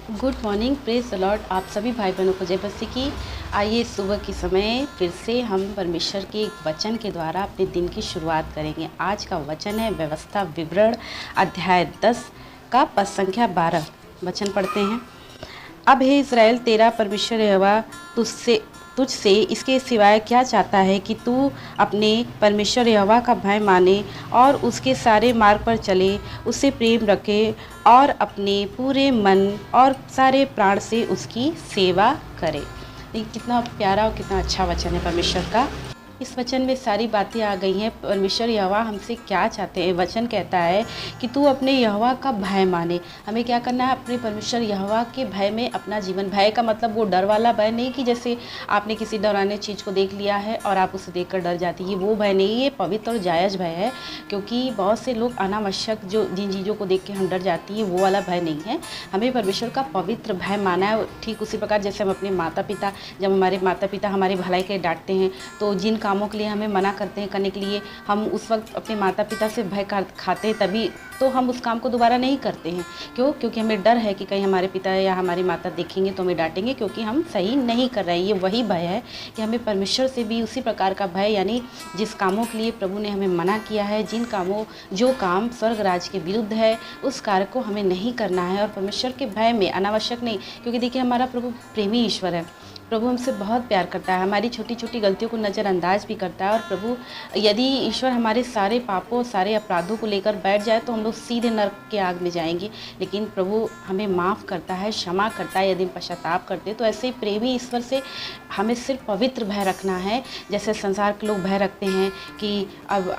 Good morning, praise the Lord. आप सभी भाई बहनों को जय मसीह की। आइए सुबह के समय फिर से हम परमेश्वर के एक वचन के द्वारा अपने दिन की शुरुआत करेंगे। आज का वचन है व्यवस्था विवरण अध्याय 10 का पद संख्या 12। वचन पढ़ते हैं। अब हे इज़राइल, तेरा परमेश्वर यहोवा तुझसे इसके सिवाय क्या चाहता है कि तू अपने परमेश्वर यहोवा का भय माने और उसके सारे मार्ग पर चले, उससे प्रेम रखे और अपने पूरे मन और सारे प्राण से उसकी सेवा करे। ये कितना प्यारा और कितना अच्छा वचन है परमेश्वर का। इस वचन में सारी बातें आ गई हैं। परमेश्वर यहोवा हमसे क्या चाहते हैं। वचन कहता है कि तू अपने यहोवा का भय माने। हमें क्या करना है? अपने परमेश्वर यहोवा के भय में अपना जीवन। भय का मतलब वो डर वाला भय नहीं कि जैसे आपने किसी डरावनी चीज़ को देख लिया है और आप उसे देखकर डर जाती है, वो भय नहीं। ये पवित्र और जायज़ भय है, क्योंकि बहुत से लोग अनावश्यक जिन चीज़ों को देख के हम डर जाती हैं, वो वाला भय नहीं है। हमें परमेश्वर का पवित्र भय माना है। ठीक उसी प्रकार जैसे हम अपने माता पिता, जब हमारे माता पिता हमारी भलाई के डांटते हैं, तो जिन कामों के लिए हमें मना करते हैं करने के लिए, हम उस वक्त अपने माता पिता से भय खाते हैं, तभी तो हम उस काम को दोबारा नहीं करते हैं। क्यों? क्योंकि हमें डर है कि कहीं हमारे पिता या हमारी माता देखेंगे तो हमें डांटेंगे, क्योंकि हम सही नहीं कर रहे हैं। ये वही भय है कि हमें परमेश्वर से भी उसी प्रकार का भय, यानी जिस कामों के लिए प्रभु ने हमें मना किया है, जो काम स्वर्ग राज के विरुद्ध है, उस कार्य को हमें नहीं करना है। और परमेश्वर के भय में अनावश्यक नहीं, क्योंकि देखिए हमारा प्रभु प्रेमी ईश्वर है। प्रभु हमसे बहुत प्यार करता है, हमारी छोटी छोटी गलतियों को नज़रअंदाज भी करता है। और प्रभु, यदि ईश्वर हमारे सारे पापों, सारे अपराधों को लेकर बैठ जाए तो हम लोग सीधे नरक के आग में जाएंगे। लेकिन प्रभु हमें माफ़ करता है, क्षमा करता है यदि हम पश्चाताप करते हैं। तो ऐसे प्रेमी ईश्वर से हमें सिर्फ पवित्र भय रखना है। जैसे संसार के लोग भय रखते हैं कि अब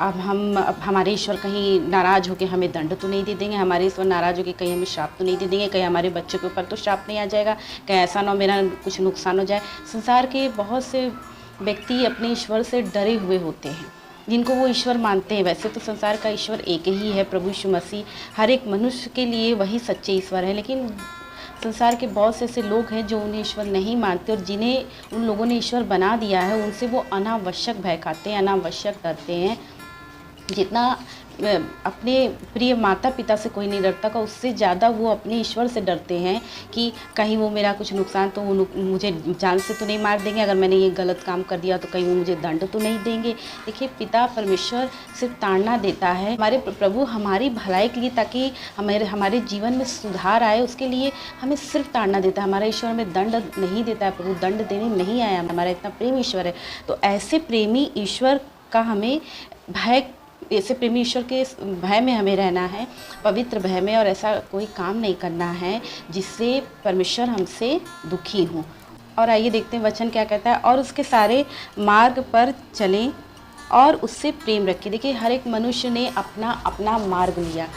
हमारे ईश्वर कहीं नाराज़ होकर हमें दंड तो नहीं दे देंगे, हमारे ईश्वर नाराज़ होकर कहीं हमें श्राप तो नहीं दे देंगे, कहीं हमारे बच्चों के ऊपर तो श्राप नहीं आ जाएगा, कहीं ऐसा ना हो मेरा कुछ नुकसान हो जाए। संसार के बहुत से व्यक्ति अपने ईश्वर से डरे हुए होते हैं, जिनको वो ईश्वर मानते हैं। वैसे तो संसार का ईश्वर एक ही है, प्रभु यीशु मसीह। हर एक मनुष्य के लिए वही सच्चे ईश्वर है। लेकिन संसार के बहुत से ऐसे लोग हैं जो उन्हें ईश्वर नहीं मानते, और जिन्हें उन लोगों ने ईश्वर बना दिया है, उनसे वो अनावश्यक भय खाते हैं, अनावश्यक डरते हैं। जितना अपने प्रिय माता पिता से कोई नहीं डरता का, उससे ज़्यादा वो अपने ईश्वर से डरते हैं कि कहीं वो मेरा कुछ नुकसान, तो वो मुझे जान से तो नहीं मार देंगे, अगर मैंने ये गलत काम कर दिया तो कहीं वो मुझे दंड तो नहीं देंगे। देखिए, पिता परमेश्वर सिर्फ ताड़ना देता है, हमारे प्रभु हमारी भलाई के लिए, ताकि हमारे जीवन में सुधार आए, उसके लिए हमें सिर्फ ताड़ना देता है। हमारा ईश्वर हमें दंड नहीं देता है। प्रभु दंड देने नहीं आया, हमारा इतना प्रेमी ईश्वर है। तो ऐसे प्रेमी ईश्वर का हमें भय, ऐसे प्रेमी ईश्वर के भय में हमें रहना है, पवित्र भय में। और ऐसा कोई काम नहीं करना है जिससे परमेश्वर हमसे दुखी हो। और आइए देखते हैं वचन क्या कहता है। और उसके सारे मार्ग पर चलें और उससे प्रेम रखें। देखिए, हर एक मनुष्य ने अपना अपना मार्ग लिया,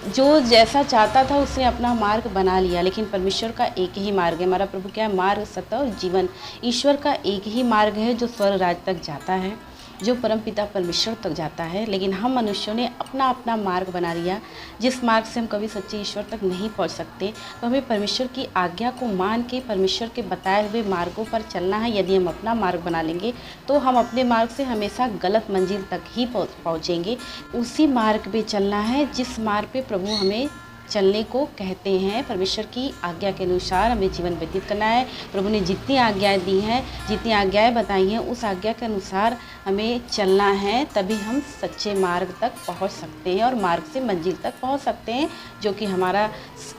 जो जैसा चाहता था उसने अपना मार्ग बना लिया। लेकिन परमेश्वर का एक ही मार्ग है। हमारा प्रभु क्या है? मार्ग, सत्य और जीवन। ईश्वर का एक ही मार्ग है जो स्वर्ग राज तक जाता है, जो परमपिता परमेश्वर तक जाता है। लेकिन हम मनुष्यों ने अपना अपना मार्ग बना लिया, जिस मार्ग से हम कभी सच्चे ईश्वर तक नहीं पहुंच सकते। तो हमें परमेश्वर की आज्ञा को मान के परमेश्वर के बताए हुए मार्गों पर चलना है। यदि हम अपना मार्ग बना लेंगे तो हम अपने मार्ग से हमेशा गलत मंजिल तक ही पहुँचेंगे। उसी मार्ग पे चलना है जिस मार्ग पे प्रभु हमें चलने को कहते हैं। परमेश्वर की आज्ञा के अनुसार हमें जीवन व्यतीत करना है। प्रभु ने जितनी आज्ञाएं दी हैं, जितनी आज्ञाएं बताई हैं, उस आज्ञा के अनुसार हमें चलना है, तभी हम सच्चे मार्ग तक पहुंच सकते हैं और मार्ग से मंजिल तक पहुंच सकते हैं, जो कि हमारा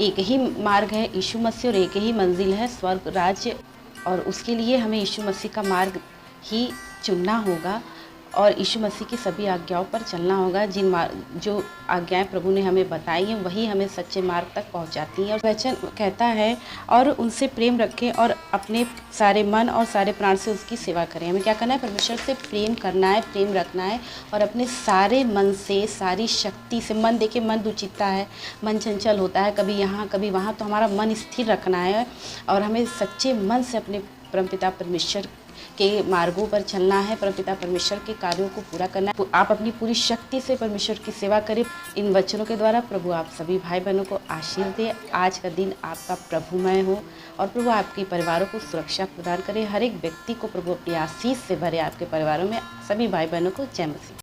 एक ही मार्ग है, यीशु मसीह, और एक ही मंजिल है, स्वर्ग राज्य। और उसके लिए हमें यीशु मसीह का मार्ग ही चुनना होगा और यीशु मसीह की सभी आज्ञाओं पर चलना होगा। जो आज्ञाएं प्रभु ने हमें बताई हैं, वही हमें सच्चे मार्ग तक पहुंचाती हैं। और वचन कहता है, और उनसे प्रेम रखें और अपने सारे मन और सारे प्राण से उसकी सेवा करें। हमें क्या करना है? परमेश्वर से प्रेम करना है, प्रेम रखना है, और अपने सारे मन से, सारी शक्ति से। मन, देखिए, मन दुचित्ता है, मन चंचल होता है, कभी यहाँ कभी वहाँ। तो हमारा मन स्थिर रखना है और हमें सच्चे मन से अपने परमपिता परमेश्वर के मार्गों पर चलना है, परमपिता परमेश्वर के कार्यों को पूरा करना है। आप अपनी पूरी शक्ति से परमेश्वर की सेवा करें। इन वचनों के द्वारा प्रभु आप सभी भाई बहनों को आशीष दे। आज का दिन आपका प्रभुमय हो और प्रभु आपके परिवारों को सुरक्षा प्रदान करे। हर एक व्यक्ति को प्रभु अपनी आशीष से भरे। आपके परिवारों में सभी भाई बहनों को जय मसीह।